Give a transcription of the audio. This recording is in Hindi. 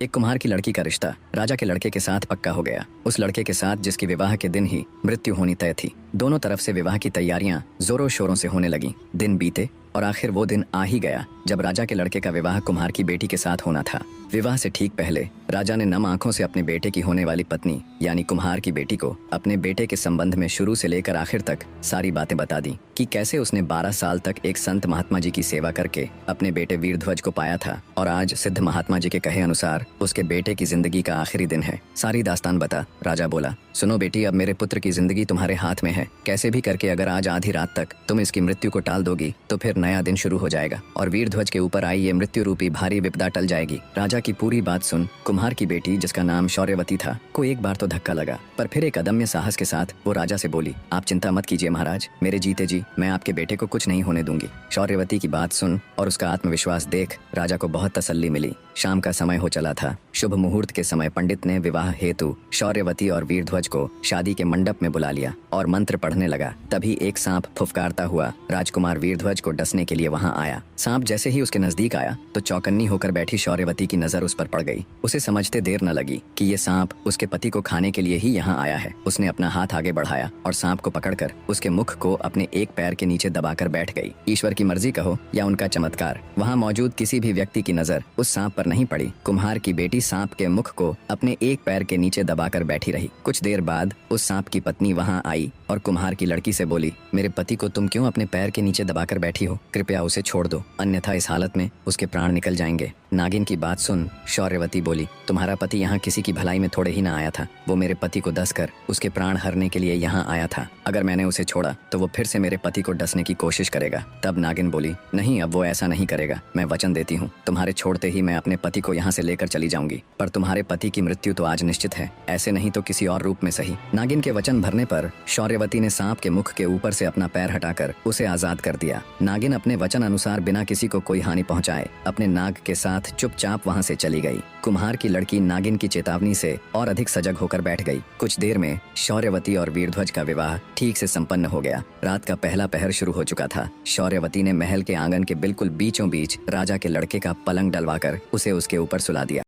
एक कुम्हार की लड़की का रिश्ता राजा के लड़के के साथ पक्का हो गया। उस लड़के के साथ जिसकी विवाह के दिन ही मृत्यु होनी तय थी। दोनों तरफ से विवाह की तैयारियां जोरों शोरों से होने लगी। दिन बीते और आखिर वो दिन आ ही गया जब राजा के लड़के का विवाह कुम्हार की बेटी के साथ होना था। विवाह से ठीक पहले राजा ने नम आंखों से अपने बेटे की होने वाली पत्नी यानी कुम्हार की बेटी को अपने बेटे के संबंध में शुरू से लेकर आखिर तक सारी बातें बता दी कि कैसे उसने 12 साल तक एक संत महात्मा जी की सेवा करके अपने बेटे वीरध्वज को पाया था और आज सिद्ध महात्मा जी के कहे अनुसार उसके बेटे की जिंदगी का आखिरी दिन है। सारी दास्तान बता। राजा बोला, सुनो बेटी, अब मेरे पुत्र की जिंदगी तुम्हारे हाथ में है। कैसे भी करके अगर आज आधी रात तक तुम इसकी मृत्यु को टाल दोगी तो फिर नया दिन शुरू हो जाएगा और वीरध्वज के ऊपर आई ये मृत्यु रूपी भारी विपदा टल जाएगी। राजा की पूरी बात सुन कुम्हार की बेटी, जिसका नाम शौर्यवती था, को एक बार तो धक्का लगा, पर फिर एक अदम्य साहस के साथ वो राजा से बोली, आप चिंता मत कीजिए महाराज, मेरे जीते जी मैं आपके बेटे को कुछ नहीं होने दूंगी। शौर्यवती की बात सुन और उसका आत्मविश्वास देख राजा को बहुत तसल्ली मिली। शाम का समय हो चला था। शुभ मुहूर्त के समय पंडित ने विवाह हेतु शौर्यवती और वीरध्वज को शादी के मंडप में बुला लिया और मंत्र पढ़ने लगा। तभी एक सांप फुफकारता हुआ राजकुमार वीरध्वज को डसने के लिए वहां आया। सांप जैसे ही उसके नजदीक आया तो चौकन्नी होकर बैठी शौर्यवती की नजर उस पर पड़ गई। उसे समझते देर न लगी कि ये सांप उसके पति को खाने के लिए ही यहाँ आया है। उसने अपना हाथ आगे बढ़ाया और सांप को पकड़कर उसके मुख को अपने एक पैर के नीचे दबाकर बैठ गई। ईश्वर की मर्जी कहो या उनका चमत्कार, वहाँ मौजूद किसी भी व्यक्ति की नजर उस सांप पर नहीं पड़ी। कुम्हार की बेटी सांप के मुख को अपने एक पैर के नीचे दबाकर बैठी रही। कुछ देर बाद उस सांप की पत्नी वहाँ आई और कुम्हार की लड़की से बोली, मेरे पति को तुम क्यों अपने पैर के नीचे दबाकर बैठी हो? कृपया उसे छोड़ दो, अन्यथा इस हालत में उसके प्राण निकल जाएंगे। नागिन की बात सुन शौर्यवती बोली, तुम्हारा पति यहाँ किसी की भलाई में थोड़े ही ना आया था। वो मेरे पति को डसकर उसके प्राण हरने के लिए यहाँ आया था। अगर मैंने उसे छोड़ा तो वो फिर से मेरे पति को डसने की कोशिश करेगा। तब नागिन बोली, नहीं, अब वो ऐसा नहीं करेगा। मैं वचन देती हूँ, तुम्हारे छोड़ते ही मैं अपने पति को यहाँ से लेकर चली जाऊंगी। पर तुम्हारे पति की मृत्यु तो आज निश्चित है, ऐसे नहीं तो किसी और रूप में सही। नागिन के वचन भरने पर शौर्यवती ने सांप के मुख के ऊपर से अपना पैर हटाकर उसे आजाद कर दिया। नागिन अपने वचन अनुसार बिना किसी को कोई हानि पहुंचाए अपने नाग के साथ चुपचाप वहां से चली गई। कुम्हार की लड़की नागिन की चेतावनी से और अधिक सजग होकर बैठ गई। कुछ देर में शौर्यवती और वीरध्वज का विवाह ठीक से संपन्न हो गया। रात का पहला पहर शुरू हो चुका था। शौर्यवती ने महल के आंगन के बिल्कुल बीचों बीच राजा के लड़के का पलंग डलवाकर उसे उसके ऊपर सुला दिया।